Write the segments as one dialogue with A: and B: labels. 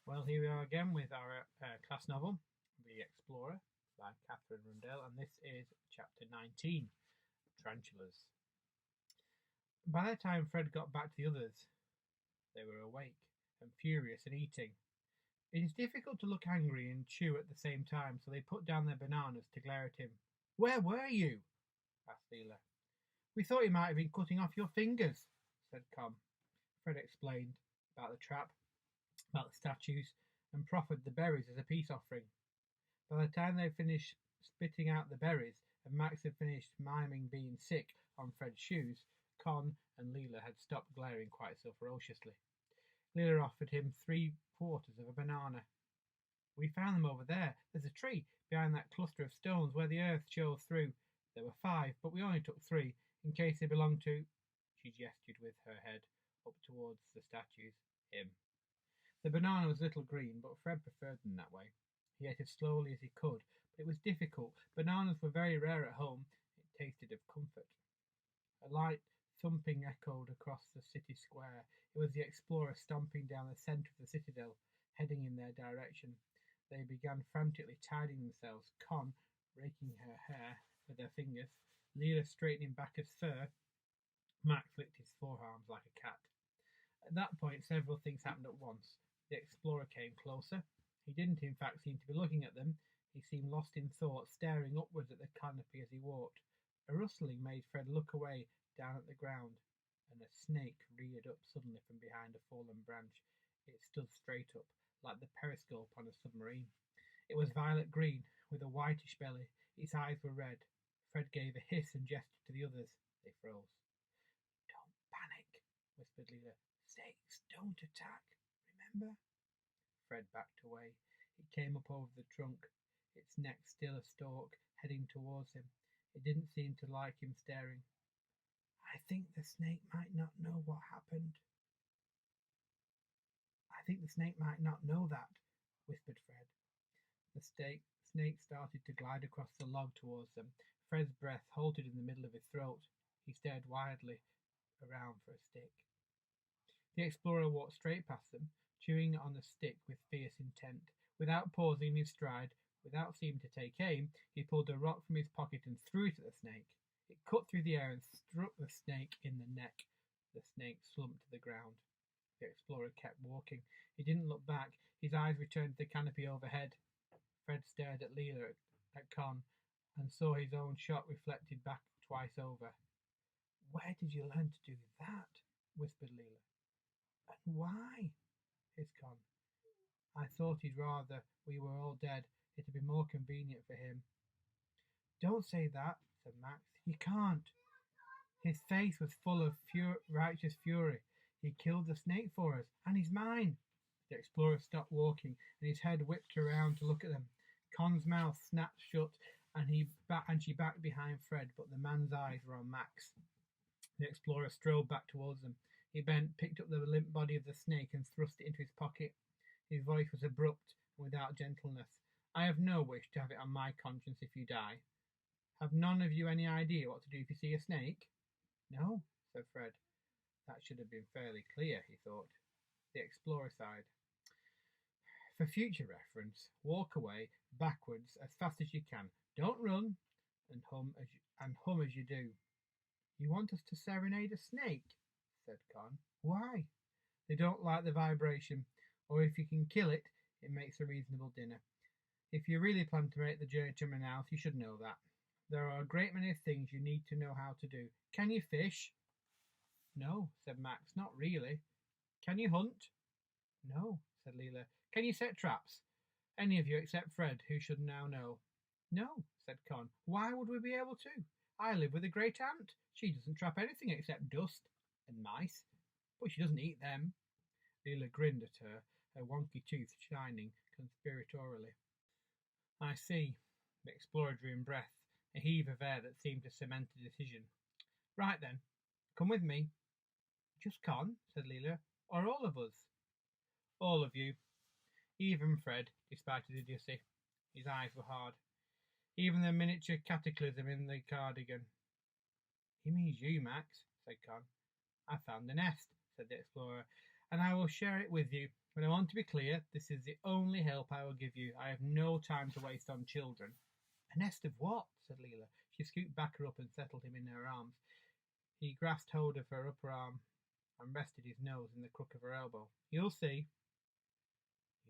A: Well, here we are again with our class novel, The Explorer, by Catherine Rundell, and this is chapter 19, Tarantulas. By the time Fred got back to the others, they were awake and furious and eating. It is difficult to look angry and chew at the same time, so they put down their bananas to glare at him. "Where were you?" asked Leela. "We thought you might have been cutting off your fingers," said Con. Fred explained about the trap, about the statues, and proffered the berries as a peace offering. By the time they had finished spitting out the berries, and Max had finished miming being sick on Fred's shoes, Con and Leela had stopped glaring quite so ferociously. Leela offered him 3/4 of a banana. "We found them over there. There's a tree behind that cluster of stones where the earth shows through. There were 5, but we only took 3, in case they belonged to—" She gestured with her head up towards the statues. "Him." The banana was a little green, but Fred preferred them that way. He ate as slowly as he could, but it was difficult. Bananas were very rare at home. It tasted of comfort. A light thumping echoed across the city square. It was the explorer stomping down the centre of the citadel, heading in their direction. They began frantically tidying themselves, Con raking her hair with her fingers, Leela straightening back his fur. Max licked his forearms like a cat. At that point, several things happened at once. The explorer came closer. He didn't, in fact, seem to be looking at them. He seemed lost in thought, staring upwards at the canopy as he walked. A rustling made Fred look away down at the ground, and a snake reared up suddenly from behind a fallen branch. It stood straight up, like the periscope on a submarine. It was violet green, with a whitish belly. Its eyes were red. Fred gave a hiss and gestured to the others. They froze. "Don't panic," whispered Leela. "Snakes don't attack, remember?" Fred backed away. It came up over the trunk, its neck still a stalk, heading towards him. It didn't seem to like him staring. "I think the snake might not know what happened." "I think the snake might not know that," whispered Fred. The snake started to glide across the log towards them. Fred's breath halted in the middle of his throat. He stared wildly around for a stick. The explorer walked straight past them, chewing on the stick with fierce intent. Without pausing in his stride, without seeming to take aim, he pulled a rock from his pocket and threw it at the snake. It cut through the air and struck the snake in the neck. The snake slumped to the ground. The explorer kept walking. He didn't look back. His eyes returned to the canopy overhead. Fred stared at Leela, at Con, and saw his own shot reflected back twice over. "Where did you learn to do that?" whispered Leela. "And why?" hissed Con. "I thought he'd rather we were all dead. It'd be more convenient for him." "Don't say that," said Max. "You can't." His face was full of righteous fury. "He killed the snake for us, and he's mine." The explorer stopped walking, and his head whipped around to look at them. Con's mouth snapped shut, and she backed behind Fred, but the man's eyes were on Max. The explorer strode back towards them. He bent, picked up the limp body of the snake, and thrust it into his pocket. His voice was abrupt and without gentleness. "I have no wish to have it on my conscience if you die. Have none of you any idea what to do if you see a snake?" "No," said Fred. That should have been fairly clear, he thought. The explorer sighed. "For future reference, walk away backwards as fast as you can. Don't run, and hum as you do." "You want us to serenade a snake?" said Con. "Why?" "They don't like the vibration, or if you can kill it, it makes a reasonable dinner. If you really plan to make the journey to Manaus, you should know that. There are a great many things you need to know how to do. Can you fish?" "No," said Max, "not really." "Can you hunt?" "No," said Leela. "Can you set traps? Any of you except Fred, who should now know." "No," said Con. "Why would we be able to? I live with a great aunt. She doesn't trap anything except dust and mice, but she doesn't eat them." Leela grinned at her wonky teeth shining conspiratorially. "I see." The explorer drew in breath, a heave of air that seemed to cement a decision. "Right then, come with me." "Just Con?" said Leela. "Or all of us?" "All of you. Even Fred, despite his idiocy." His eyes were hard. "Even the miniature cataclysm in the cardigan." "He means you, Max," said Con. "I found the nest," said the explorer, "and I will share it with you. But I want to be clear, this is the only help I will give you. I have no time to waste on children. A nest of what? Said Leela. She scooped back her up and settled him in her arms. He grasped hold of her upper arm and rested his nose in the crook of her elbow. You'll see.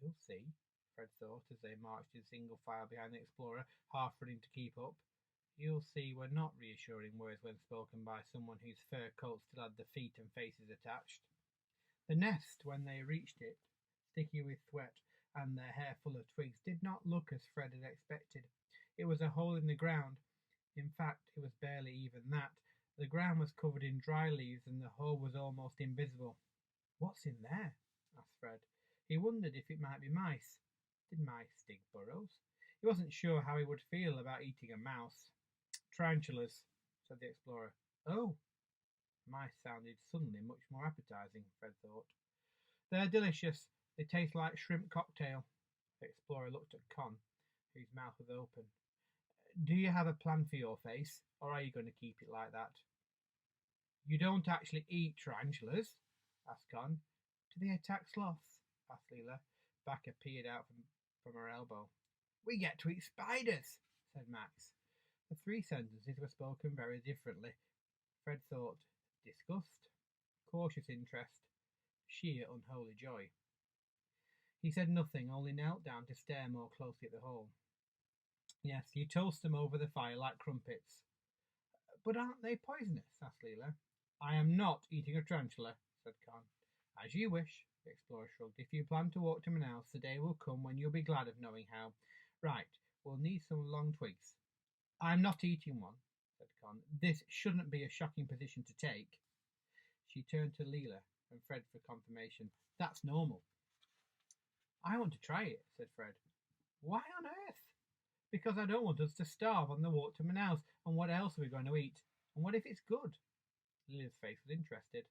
A: You'll see, Fred thought as they marched in single file behind the explorer, half running to keep up. You'll see were not reassuring words when spoken by someone whose fur coat still had the feet and faces attached. The nest, when they reached it, sticky with sweat and their hair full of twigs, did not look as Fred had expected. It was a hole in the ground. In fact, it was barely even that. The ground was covered in dry leaves and the hole was almost invisible. What's in there? Asked Fred. He wondered if it might be mice. Did mice dig burrows? He wasn't sure how he would feel about eating a mouse. Tarantulas, said the explorer. Oh! Mice sounded suddenly much more appetizing, Fred thought. They're delicious. They taste like shrimp cocktail. The explorer looked at Con, whose mouth was open. Do you have a plan for your face, or are you going to keep it like that? You don't actually eat tarantulas? Asked Con. Do they attack sloths? Asked Leela. Back appeared out from her elbow. We get to eat spiders, said Max. The three sentences were spoken very differently. Fred thought, disgust, cautious interest, sheer unholy joy. He said nothing, only knelt down to stare more closely at the hole. Yes, you toast them over the fire like crumpets. But aren't they poisonous? Asked Leela. I am not eating a tarantula, said Con. As you wish, the explorer shrugged. If you plan to walk to Manaus, the day will come when you'll be glad of knowing how. Right, we'll need some long twigs. I'm not eating one, said Con. This shouldn't be a shocking position to take. She turned to Leela and Fred for confirmation. That's normal. I want to try it, said Fred. Why on earth? Because I don't want us to starve on the walk to Manaus. And what else are we going to eat? And what if it's good? Leela's face was interested.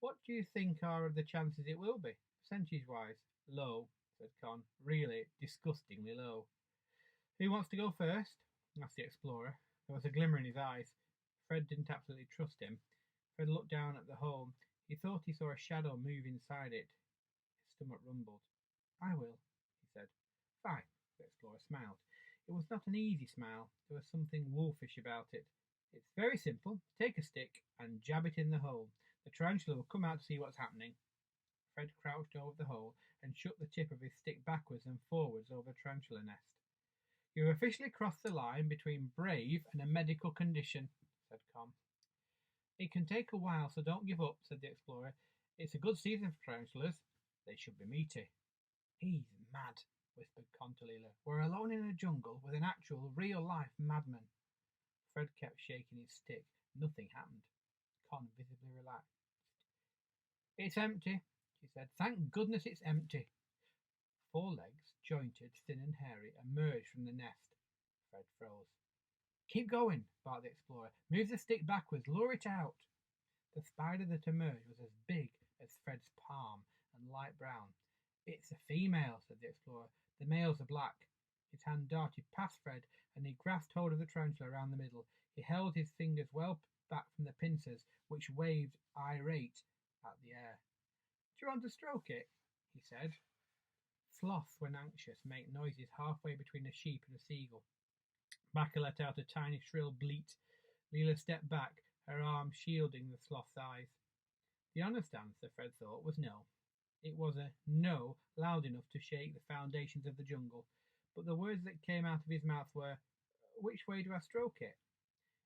A: What do you think are the chances it will be, percentage-wise? Low, said Con. Really, disgustingly low. Who wants to go first? Asked the explorer. There was a glimmer in his eyes. Fred didn't absolutely trust him. Fred looked down at the hole. He thought he saw a shadow move inside it. His stomach rumbled. I will, he said. Fine, the explorer smiled. It was not an easy smile. There was something wolfish about it. It's very simple. Take a stick and jab it in the hole. The tarantula will come out to see what's happening. Fred crouched over the hole and shook the tip of his stick backwards and forwards over the tarantula nest. You've officially crossed the line between brave and a medical condition, said Con. It can take a while, so don't give up, said the explorer. It's a good season for tarantulas. They should be meaty. He's mad, whispered Con to Leela. We're alone in a jungle with an actual, real-life madman. Fred kept shaking his stick. Nothing happened. Con visibly relaxed. It's empty, she said. Thank goodness it's empty. 4 legs, jointed, thin and hairy, emerged from the nest. Fred froze. Keep going, barked the explorer. Move the stick backwards. Lure it out. The spider that emerged was as big as Fred's palm and light brown. It's a female, said the explorer. The males are black. His hand darted past Fred, and he grasped hold of the tarantula around the middle. He held his fingers well back from the pincers, which waved irate at the air. Do you want to stroke it? He said. Sloths, when anxious, make noises halfway between a sheep and a seagull. Baka let out a tiny shrill bleat. Leela stepped back, her arm shielding the sloth's eyes. The honest answer, Fred thought, was no. It was a no loud enough to shake the foundations of the jungle, but the words that came out of his mouth were, which way do I stroke it?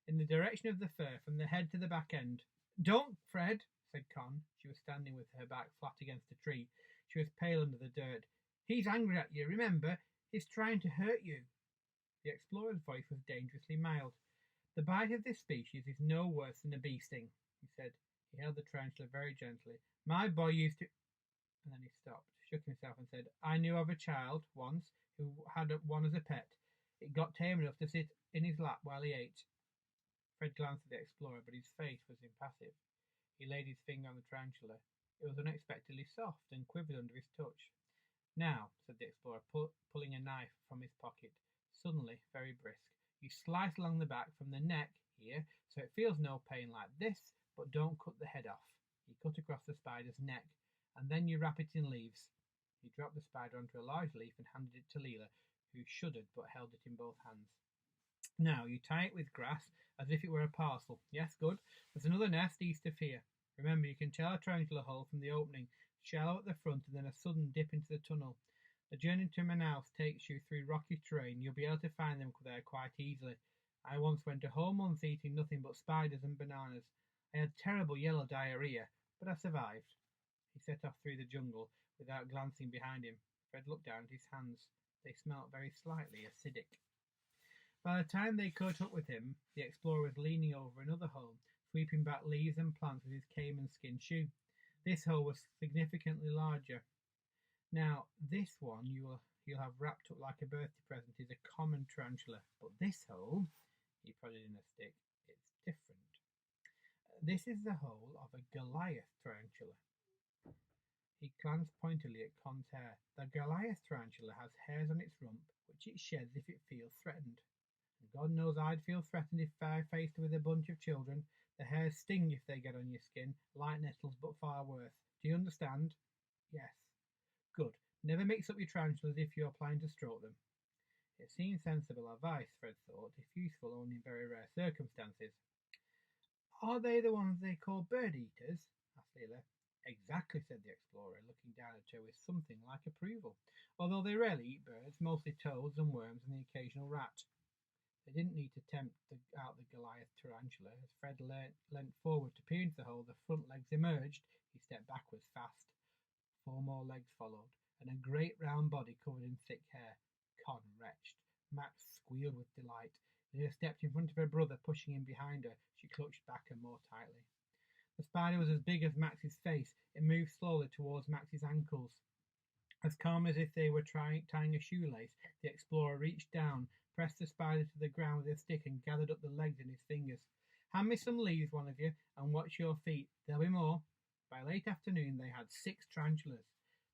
A: In the direction of the fur, from the head to the back end. Don't, Fred, said Con. She was standing with her back flat against a tree. She was pale under the dirt. He's angry at you, remember? He's trying to hurt you. The explorer's voice was dangerously mild. The bite of this species is no worse than a bee sting, he said. He held the tarantula very gently. My boy used to... And then he stopped, shook himself and said, I knew of a child, once, who had one as a pet. It got tame enough to sit in his lap while he ate. Fred glanced at the explorer, but his face was impassive. He laid his finger on the tarantula. It was unexpectedly soft and quivered under his touch. Now, said the explorer, pulling a knife from his pocket, suddenly very brisk, you slice along the back from the neck here, so it feels no pain like this, but don't cut the head off. He cut across the spider's neck, and then you wrap it in leaves. He dropped the spider onto a large leaf and handed it to Leela, who shuddered but held it in both hands. Now you tie it with grass as if it were a parcel. Yes, good. There's another nest east of here. Remember, you can tell a tarantula hole from the opening, shallow at the front and then a sudden dip into the tunnel. The journey to Manaus takes you through rocky terrain. You'll be able to find them there quite easily. I once went a whole month eating nothing but spiders and bananas. I had terrible yellow diarrhea, but I survived. He set off through the jungle without glancing behind him. Fred looked down at his hands. They smelt very slightly acidic. By the time they caught up with him, the explorer was leaning over another hole, sweeping back leaves and plants with his caiman skin shoe. This hole was significantly larger. Now, this one you'll have wrapped up like a birthday present is a common tarantula, but this hole, he prodded in a stick, it's different. This is the hole of a Goliath tarantula. He glanced pointedly at Con's hair. The Goliath tarantula has hairs on its rump, which it sheds if it feels threatened. And God knows I'd feel threatened if I faced with a bunch of children. The hairs sting if they get on your skin, like nettles, but far worse. Do you understand? Yes. Good. Never mix up your tarantulas if you're planning to stroke them. It seemed sensible advice, Fred thought, if useful only in very rare circumstances. Are they the ones they call bird-eaters? Asked Leela. Exactly, said the explorer, looking down at her with something like approval, although they rarely eat birds, mostly toads and worms and the occasional rat. They didn't need to tempt out the Goliath tarantula. As Fred leant forward to peer into the hole, the front legs emerged. He stepped backwards fast. 4 more legs followed, and a great round body covered in thick hair. Con retched. Max squealed with delight. Leela stepped in front of her brother, pushing him behind her. She clutched back and more tightly. The spider was as big as Max's face. It moved slowly towards Max's ankles. As calm as if they were tying a shoelace, the explorer reached down, pressed the spider to the ground with a stick and gathered up the legs in his fingers. Hand me some leaves, one of you, and watch your feet. There'll be more. By late afternoon they had 6 tarantulas.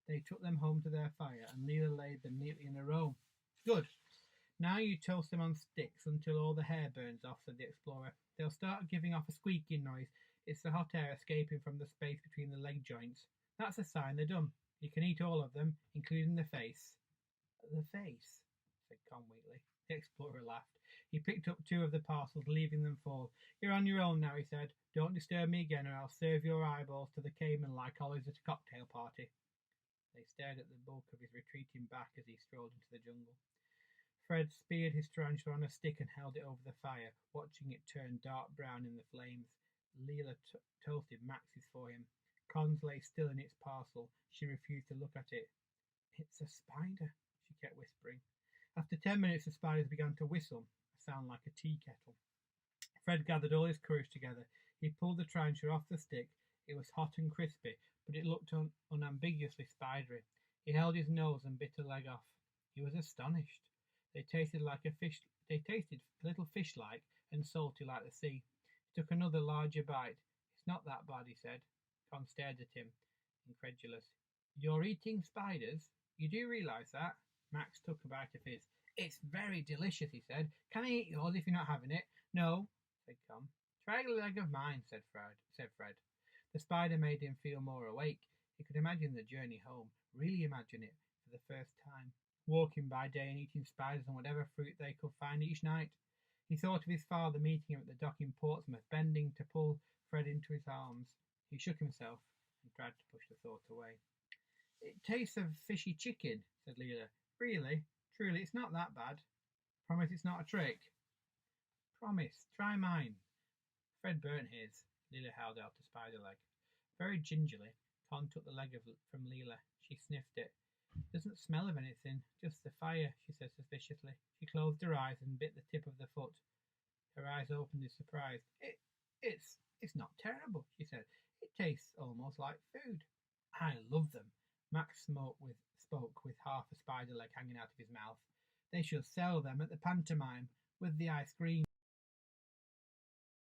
A: They took them home to their fire, and Leela laid them neatly in a row. Good. Now you toast them on sticks until all the hair burns off, said the explorer. They'll start giving off a squeaking noise. It's the hot air escaping from the space between the leg joints. That's a sign they're done. You can eat all of them, including the face. The face, said Con weakly. The explorer laughed. He picked up 2 of the parcels, leaving them fall. You're on your own now, he said. Don't disturb me again, or I'll serve your eyeballs to the caiman like olives at a cocktail party. They stared at the bulk of his retreating back as he strolled into the jungle. Fred speared his tarantula on a stick and held it over the fire, watching it turn dark brown in the flames. Leela toasted Max's for him. Con's lay still in its parcel. She refused to look at it. It's a spider, she kept whispering. After 10 minutes, the spiders began to whistle, a sound like a tea kettle. Fred gathered all his courage together. He pulled the tarantula off the stick. It was hot and crispy, but it looked unambiguously spidery. He held his nose and bit a leg off. He was astonished. They tasted like a fish. They tasted a little fish-like and salty like the sea. He took another larger bite. It's not that bad, he said. Con stared at him, incredulous. You're eating spiders? You do realise that? Max took a bite of his. It's very delicious, he said. Can I eat yours if you're not having it? No, said Con. Try a leg of mine, said Fred. The spider made him feel more awake. He could imagine the journey home, really imagine it, for the first time. Walking by day and eating spiders and whatever fruit they could find each night. He thought of his father meeting him at the dock in Portsmouth, bending to pull Fred into his arms. He shook himself and tried to push the thought away. It tastes of fishy chicken, said Leela. Really? Truly, it's not that bad. Promise it's not a trick? Promise. Try mine. Fred burnt his. Leela held out a spider leg. Very gingerly, Con took the leg from Leela. She sniffed it. Doesn't smell of anything, just the fire, she said suspiciously. She closed her eyes and bit the tip of the foot. Her eyes opened in surprise. It's not terrible, she said. It tastes almost like food. I love them. Max spoke with half a spider leg hanging out of his mouth. They shall sell them at the pantomime with the ice cream.